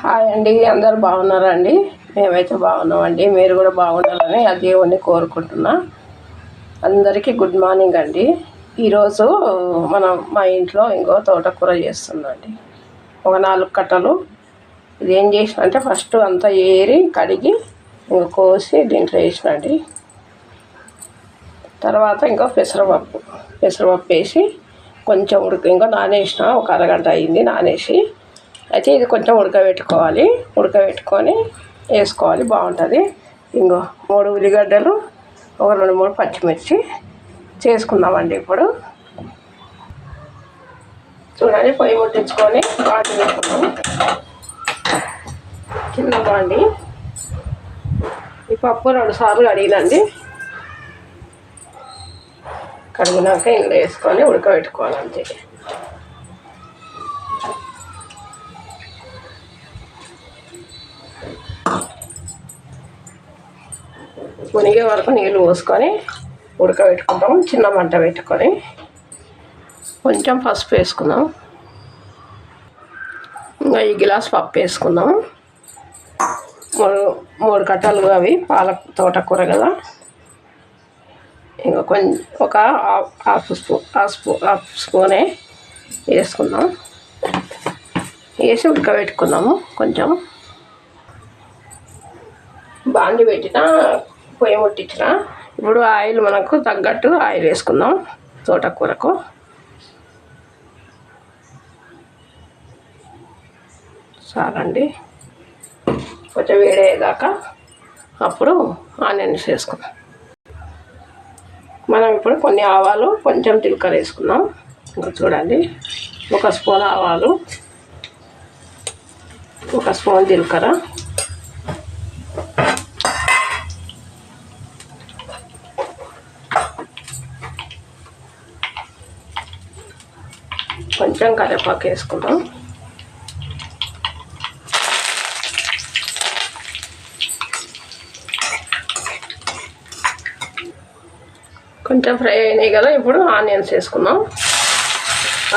Hi అండి, అందరు బాగున్నారా అండి? మేమైతే బాగున్నామండి. మీరు కూడా బాగుండాలని ఆ దేవుణ్ణి కోరుకుంటున్నా. అందరికీ గుడ్ మార్నింగ్ అండి. ఈరోజు మా ఇంట్లో ఇంకో తోటకూర చేస్తుందండి. ఒక 4 కట్టలు. ఇది ఏం చేసిన అంటే ఫస్ట్ అంతా ఏరి కడిగి ఇంకో కోసి దీంట్లో వేసినండి. తర్వాత ఇంకో పెసరపప్పు వేసి కొంచెం ఇంకో నానేసిన, ఒక అరగంట అయింది నానేసి. అయితే ఇది కొంచెం ఉడకబెట్టుకొని వేసుకోవాలి, బాగుంటుంది. ఇంకో 3 ఉల్లిగడ్డలు, ఒక 2-3 పచ్చిమిర్చి చేసుకుందామండి. ఇప్పుడు చూడండి, పొయ్యి ముట్టించుకొని వాటి వేసుకున్నాం. చిన్న బాండి. ఈ పప్పు 2 సార్లు కడిగినండి. కడిగినాక ఇందులో వేసుకొని ఉడకబెట్టుకోవాలి అంతే. మునిగే వరకు నీళ్ళు పోసుకొని ఉడకబెట్టుకుంటాం. చిన్న మంట పెట్టుకొని కొంచెం పసుపు వేసుకుందాం. ఇంకా ఈ గ్లాస్ పప్పు వేసుకుందాం. 3 కట్టలు అవి తోటకూర కదా. ఇంకా ఒక హాఫ్ స్పూనే వేసుకుందాం. వేసి ఉడకబెట్టుకుందాము. కొంచెం బాండి పెట్టిన, పొయ్యి ముట్టించిన. ఇప్పుడు ఆయిల్ మనకు తగ్గట్టు ఆయిల్ వేసుకుందాం. తోటకూరకు చాలండి. కొంచెం వేడయ్యేదాకా అప్పుడు ఆనియన్స్ వేసుకుందాం. మనం ఇప్పుడు కొన్ని ఆవాలు, కొంచెం జీలకర్ర వేసుకుందాం. ఇంకా చూడండి, 1 స్పూన్ ఆవాలు, 1 స్పూన్ జీలకర్ర, కొంచెం కరివేపాకు వేసుకుందాం. కొంచెం ఫ్రై అయినాయి కదా. ఇప్పుడు ఆనియన్స్ వేసుకుందాం.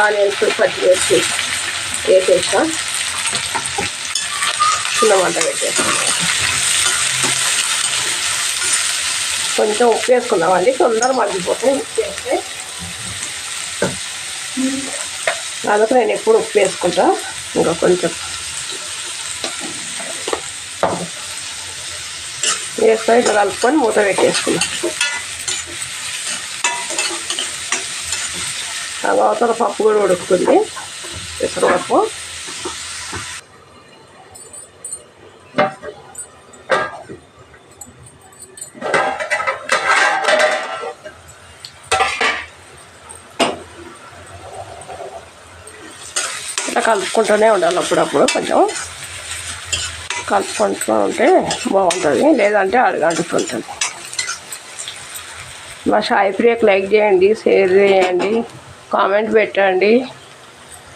ఆనియన్స్, పచ్చిమిర్చి వేసేసా. చిన్న మంట పెట్టేసుకుందాం. కొంచెం ఉప్పు వేసుకుందామండి, తొందర మగ్గిపోతాయి ఉప్పు వేస్తే. అందుకు నేను ఎప్పుడు ఉప్పు వేసుకుంటా. ఇంకా కొంచెం వేసుకొని ఇట్లా కలుపుకొని మూత పెట్టేసుకున్నాం. అవతల పప్పు కూడా ఉడుకుతుంది, పెసరపప్పు. ఇట్లా కలుపుకుంటూనే ఉండాలి. అప్పుడప్పుడు కొంచెం కలుపుకుంటూ ఉంటే బాగుంటుంది, లేదంటే అడుగంటుతుంటుంది. మా సాయి ప్రియకు లైక్ చేయండి, షేర్ చేయండి, కామెంట్ పెట్టండి.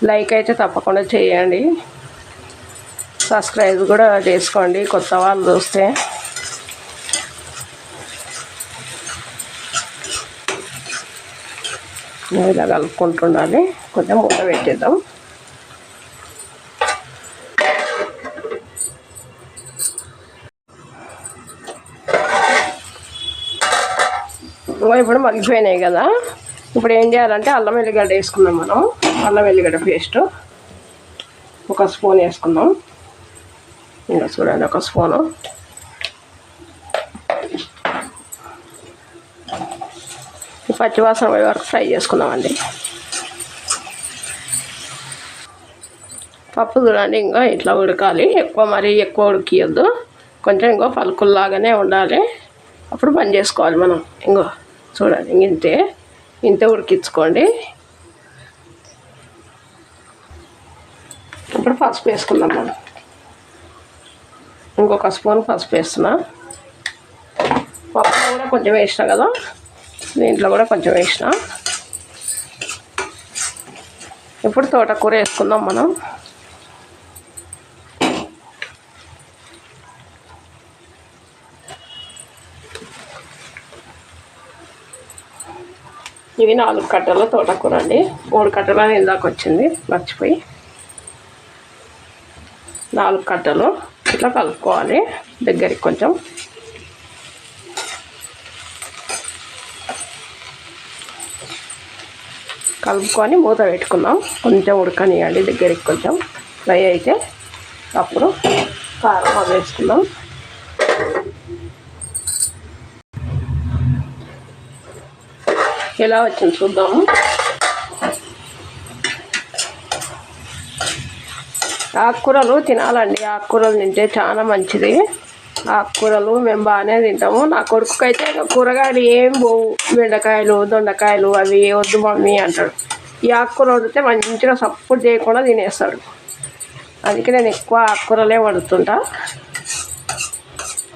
లైక్ అయితే తప్పకుండా చేయండి. సబ్స్క్రైబ్ కూడా చేసుకోండి కొత్త వాళ్ళు చూస్తే. ఇలా కలుపుకుంటుండాలి. కొంచెం మూత పెట్టేద్దాం. ఇప్పుడు మగ్గిపోయినాయి కదా. ఇప్పుడు ఏం చేయాలంటే అల్లం వెల్లిగడ్డ వేసుకుందాం. మనం అల్లం వెల్లిగడ్డ పేస్ట్ 1 స్పూన్ వేసుకుందాం. ఇంకా చూడండి, 1 స్పూను. పచ్చివాసన పోయే వరకు ఫ్రై చేసుకుందామండి. పప్పు చూడండి, ఇంకా ఇట్లా ఉడకాలి. మరీ ఎక్కువ ఉడికియద్దు. కొంచెం ఇంకో పలుకుల్లాగానే ఉండాలి. అప్పుడు పని చేసుకోవాలి మనం. ఇంకో చూడండి, ఇంతే ఉడికించుకోండి. ఇప్పుడు పసుపు వేసుకుందాం మనం. ఇంకొక స్పూన్ పసుపు వేస్తున్నా. పప్పులో కూడా కొంచెం వేసిన కదా, దీంట్లో కూడా కొంచెం వేసిన. ఇప్పుడు తోటకూర వేసుకుందాం మనం. ఇవి 4 కట్టల తోటకూర అండి. 3 కట్టలు ఇందాక వచ్చింది, మర్చిపోయి. 4 కట్టలు ఇట్లా కలుపుకోవాలి దగ్గరికి కొంచెం. కలుపుకొని మూత పెట్టుకుందాం. కొంచెం ఉడకనియండి దగ్గరికి కొంచెం ఫ్రై అయితే. అప్పుడు కారం వేసుకుందాం. ఎలా వచ్చింది చూద్దాము. ఆకుకూరలు తినాలండి. ఆకుకూరలు తింటే చాలా మంచిది. ఆకుకూరలు మేము బాగానే తింటాము. నా కొడుకుకైతే కూరగాయలు ఏం పోవు. బెండకాయలు, దొండకాయలు అవి వద్దు మమ్మీ అంటాడు. ఈ ఆకుకూర వండితే మంచిగా సపోర్ట్ చేయకుండా తినేస్తాడు. అందుకే నేను ఎక్కువ ఆకుకూరలే వండుతుంటా.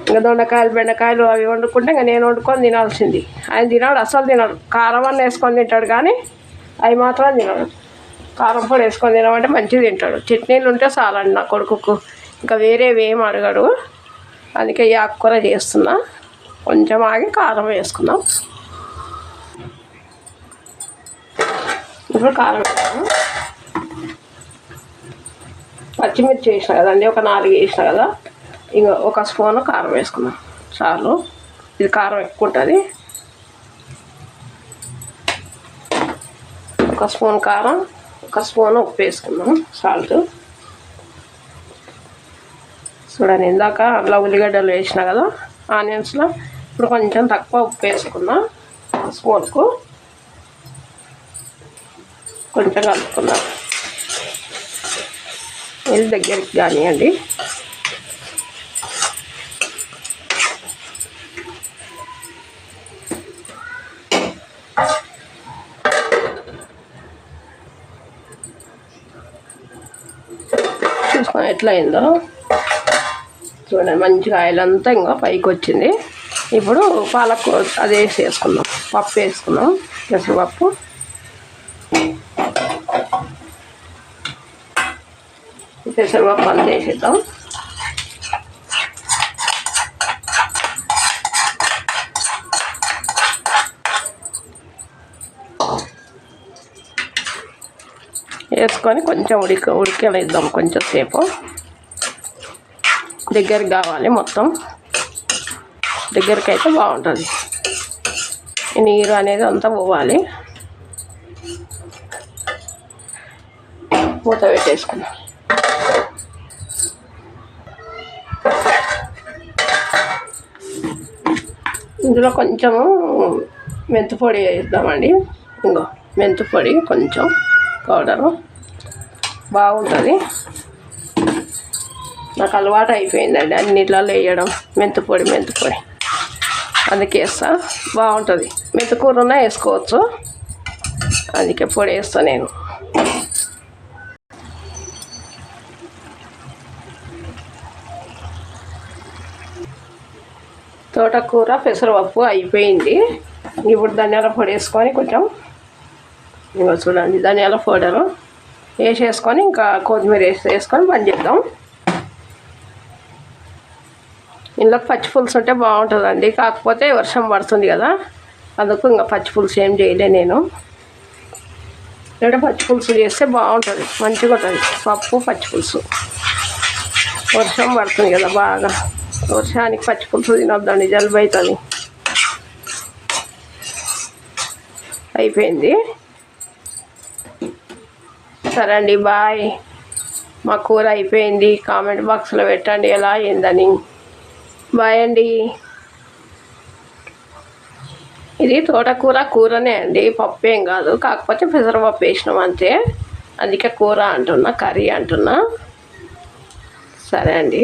ఇంకా దొండకాయలు, బెండకాయలు అవి వండుకుంటే ఇంకా నేను వండుకొని తినాల్సింది. ఆయన తినాడు, అస్సలు తినాడు. కారం అన్న వేసుకొని తింటాడు కానీ అవి మాత్రం తినాడు. కారం పొడి వేసుకొని తినమంటే మంచిగా తింటాడు. చట్నీలు ఉంటే చాలండి నా కొడుకుకు. ఇంకా వేరేవి ఏం అడగడు. అందుకే ఈ ఆకుకూర చేస్తున్నా. కొంచెం ఆగి కారం వేసుకుందాం. ఇప్పుడు కారం వేస్తాము. పచ్చిమిర్చి వేసిన కదండి, ఒక 4 వేసిన కదా. ఇంకా 1 స్పూను కారం వేసుకుందాం చాలు. ఇది కారం ఎక్కువ ఉంటుంది. 1 స్పూన్ కారం, 1 స్పూన్ ఉప్పు వేసుకుందాం, సాల్ట్. చూడండి ఇందాక అలా ఉల్లిగడ్డలు వేసిన కదా ఆనియన్స్లో. ఇప్పుడు కొంచెం తక్కువ ఉప్పు వేసుకుందాం. 1 స్పూన్కు కొంచెం కలుపుకుందాం. ఇది దగ్గరికి కానివ్వండి. చూసుకొని ఎట్లా అయిందో చూడండి. మంచిగా ఆయిల్ అంతా ఇంకా పైకి వచ్చింది. ఇప్పుడు పాలకూర అది వేసుకుందాం. పప్పు వేసుకుందాం, పెసరపప్పు. పెసరపప్పు అంతా వేసేద్దాం. వేసుకొని కొంచెం ఉడికనిద్దాం. కొంచెం సేపు దగ్గరికి కావాలి. మొత్తం దగ్గరికి అయితే బాగుంటుంది. నీరు అనేది అంతా పోవాలి. మూత పెట్టేసుకున్నాం. ఇందులో కొంచెము మెంతిపొడి వేద్దామండి. ఇంకో మెంతిపొడి కొంచెం పౌడరు బాగుంటుంది. నాకు అలవాటు అయిపోయిందండి అన్నిట్లలో వేయడం. మెంతిపొడి అందుకే వేస్తా. బాగుంటుంది. మెంతికూర ఉన్నా వేసుకోవచ్చు. అందుకే పొడి వేస్తా నేను. తోటకూర పెసరపప్పు అయిపోయింది. ఇప్పుడు ధనియాల పొడి వేసుకొని కొంచెం ఇంకా చూడండి ధనియాల పౌడరు వేసేసుకొని ఇంకా కొత్తిమీర వేసుకొని పని చేద్దాం. ఇందులో పచ్చిపులుసు ఉంటే బాగుంటుందండి. కాకపోతే వర్షం పడుతుంది కదా, అందుకు ఇంకా పచ్చిపులుసు ఏం చేయలే నేను. లేదా పచ్చిపులుసు చేస్తే బాగుంటుంది, మంచిగా ఉంటుంది పప్పు పచ్చిపులుసు. వర్షం పడుతుంది కదా బాగా, వర్షానికి పచ్చిపులుసు తినొద్దండి, జలుబు అవుతుంది. అయిపోయింది. సరే అండి, బాయ్. మా కూర అయిపోయింది. కామెంట్ బాక్స్లో పెట్టండి ఎలా అయిందని. బాయ్ అండి. ఇది తోటకూర కూరనే అండి, పప్పు ఏం కాదు. కాకపోతే పెసరపప్పు వేసినాం అంతే, అందుకే కూర అంటున్నా, కర్రీ అంటున్నా. సరే అండి.